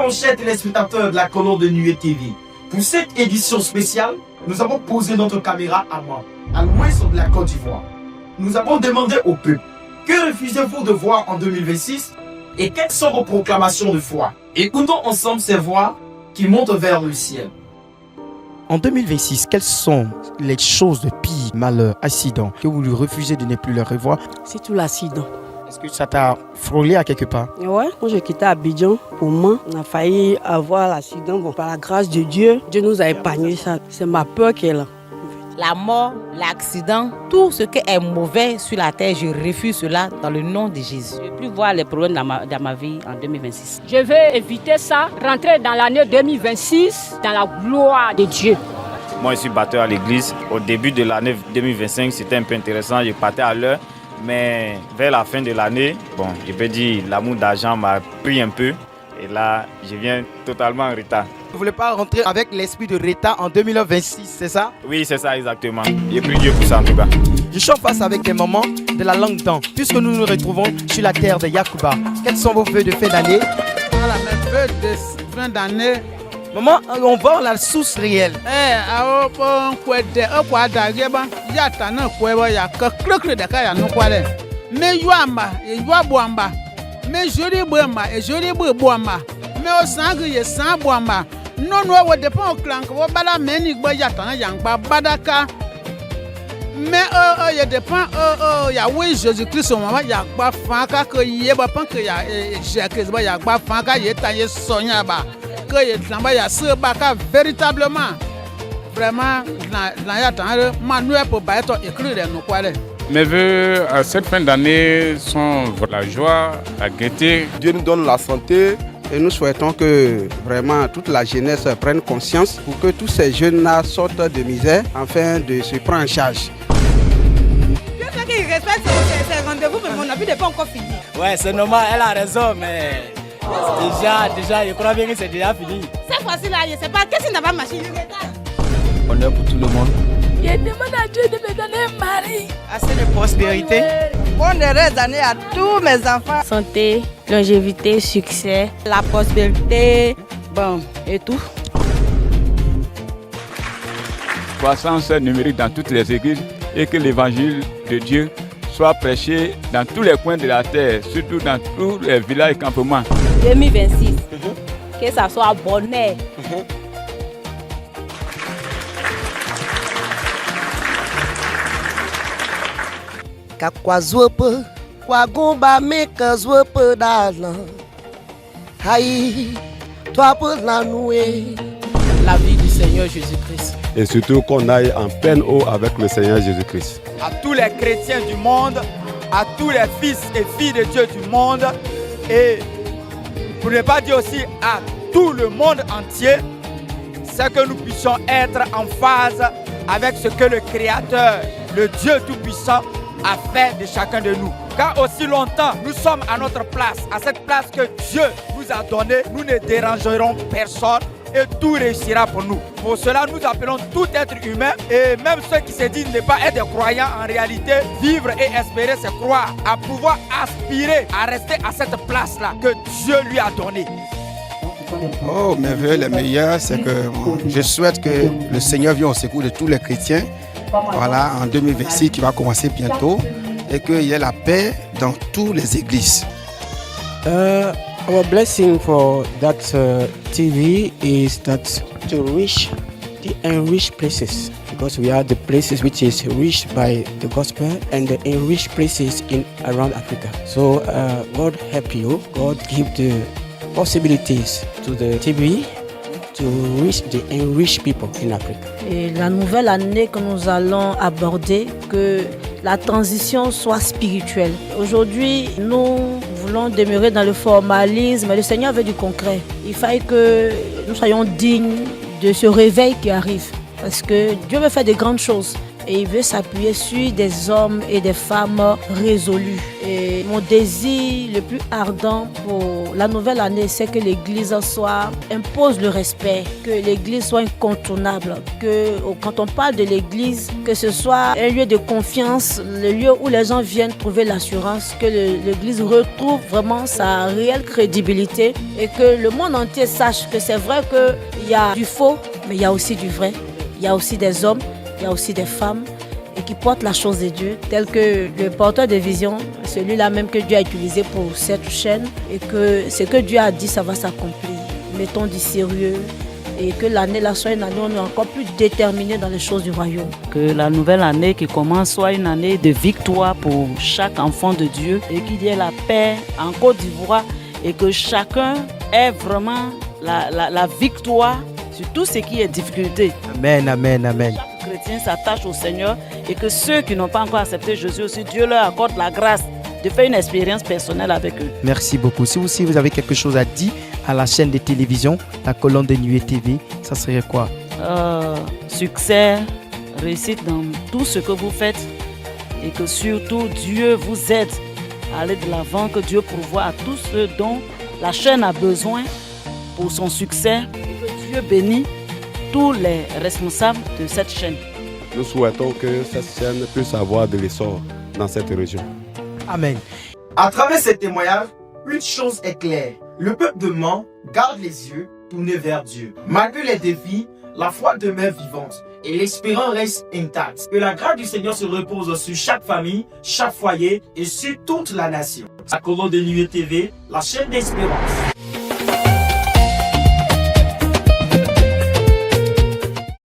Alors, chers téléspectateurs de la colonne de Nuée TV, pour cette édition spéciale, nous avons posé notre caméra à Mans, à l'ouest de la Côte d'Ivoire. Nous avons demandé au peuple, que refusez-vous de voir en 2026 et quelles sont vos proclamations de foi? Écoutons ensemble ces voix qui montent vers le ciel. En 2026, quelles sont les choses de pire, malheur, accident que vous refusez de ne plus les revoir? C'est tout l'accident. Est-ce que ça t'a frôlé à quelque part? Ouais, quand j'ai quitté Abidjan, pour moi, on a failli avoir l'accident. Bon, par la grâce de Dieu, Dieu nous a épargné ça. C'est ma peur qui est là. La mort, l'accident, tout ce qui est mauvais sur la terre, je refuse cela dans le nom de Jésus. Je ne veux plus voir les problèmes dans ma vie en 2026. Je vais éviter ça, rentrer dans l'année 2026 dans la gloire de Dieu. Moi, je suis batteur à l'église. Au début de l'année 2025, c'était un peu intéressant. Je partais à l'heure. Mais vers la fin de l'année, je peux dire l'amour d'argent m'a pris un peu. Et là, je viens totalement en retard. Vous ne voulez pas rentrer avec l'esprit de retard en 2026, c'est ça? Oui, c'est ça exactement. J'ai pris Dieu pour ça en tout cas. Je suis en face avec des moments de la langue d'an. Puisque nous nous retrouvons sur la terre de Yacouba, quels sont vos vœux de fin d'année? Voilà, mes vœux de fin d'année. Maman, on va la source réelle. Véritablement, vraiment, mes vœux à cette fin d'année sont la joie, la gaieté. Dieu nous donne la santé et nous souhaitons que vraiment toute la jeunesse prenne conscience pour que tous ces jeunes-là sortent de misère afin de se prendre en charge. Il respecte ses rendez-vous, mais mon habit n'est pas encore fini. Ouais, c'est normal, elle a raison, mais déjà, je crois bien que c'est déjà fini. Cette fois-ci-là, je ne sais pas, qu'est-ce qui n'a pas marché? Honneur pour tout le monde. Je demande à Dieu de me donner un mari. Assez de prospérité. Bonne heureuse année à tous mes enfants. Santé, longévité, succès, la prospérité, et tout. Croissance numérique dans toutes les églises et que l'évangile de Dieu soit prêché dans tous les coins de la terre, surtout dans tous les villages et campements. 2026, que ça soit bonheur. La vie du Seigneur Jésus-Christ. Et surtout qu'on aille en pleine eau avec le Seigneur Jésus-Christ. À tous les chrétiens du monde, à tous les fils et filles de Dieu du monde, et pour ne pas dire aussi à tout le monde entier, c'est que nous puissions être en phase avec ce que le Créateur, le Dieu Tout-Puissant, a fait de chacun de nous. Car aussi longtemps nous sommes à notre place, à cette place que Dieu nous a donnée, nous ne dérangerons personne et tout réussira pour nous. Pour cela, nous appelons tout être humain et même ceux qui se disent ne pas être des croyants, en réalité, vivre et espérer, c'est croire, à pouvoir aspirer à rester à cette place-là que Dieu lui a donnée. Oh, mes vœux les meilleurs, c'est que je souhaite que le Seigneur vienne au secours de tous les chrétiens. Voilà, en 2026 qui va commencer bientôt et qu'il y ait la paix dans toutes les églises. Our blessing for that TV is that to reach the enriched places, because we are the places which is reached by the gospel and the enriched places in around Africa. So God help you. God give the possibilities to the TV to reach the enriched people in Africa. Et la nouvelle année que nous allons aborder, que la transition soit spirituelle. Aujourd'hui, nous voulons demeurer dans le formalisme, mais le Seigneur veut du concret. Il faille que nous soyons dignes de ce réveil qui arrive, parce que Dieu veut faire de grandes choses. et il veut s'appuyer sur des hommes et des femmes résolus. Et mon désir le plus ardent pour la nouvelle année, c'est que l'Église impose le respect, que l'Église soit incontournable, que quand on parle de l'Église, que ce soit un lieu de confiance, le lieu où les gens viennent trouver l'assurance, que l'Église retrouve vraiment sa réelle crédibilité et que le monde entier sache que c'est vrai qu'il y a du faux, mais il y a aussi du vrai. Il y a aussi des hommes, il y a aussi des femmes et qui portent la chose de Dieu, tel que le porteur de vision, celui-là même que Dieu a utilisé pour cette chaîne, et que ce que Dieu a dit, ça va s'accomplir. Mettons du sérieux et que l'année là soit une année où on est encore plus déterminé dans les choses du royaume. Que la nouvelle année qui commence soit une année de victoire pour chaque enfant de Dieu et qu'il y ait la paix en Côte d'Ivoire et que chacun ait vraiment la victoire sur tout ce qui est difficulté. Amen, amen, amen. Chaque chrétien s'attache au Seigneur et que ceux qui n'ont pas encore accepté Jésus aussi, Dieu leur accorde la grâce de faire une expérience personnelle avec eux. Merci beaucoup. Si vous avez quelque chose à dire à la chaîne de télévision, la colonne de Nuée TV, ça serait quoi? Succès, réussite dans tout ce que vous faites et que surtout Dieu vous aide à aller de l'avant, que Dieu pourvoie à tout ce dont la chaîne a besoin pour son succès et que Dieu bénisse tous les responsables de cette chaîne. Nous souhaitons que cette chaîne puisse avoir de l'essor dans cette région. Amen. À travers ces témoignages, une chose est claire. Le peuple de Mans garde les yeux tournés vers Dieu. Malgré les défis, la foi demeure vivante et l'espérance reste intacte. Que la grâce du Seigneur se repose sur chaque famille, chaque foyer et sur toute la nation. La colonne de Nuée TV, la chaîne d'espérance.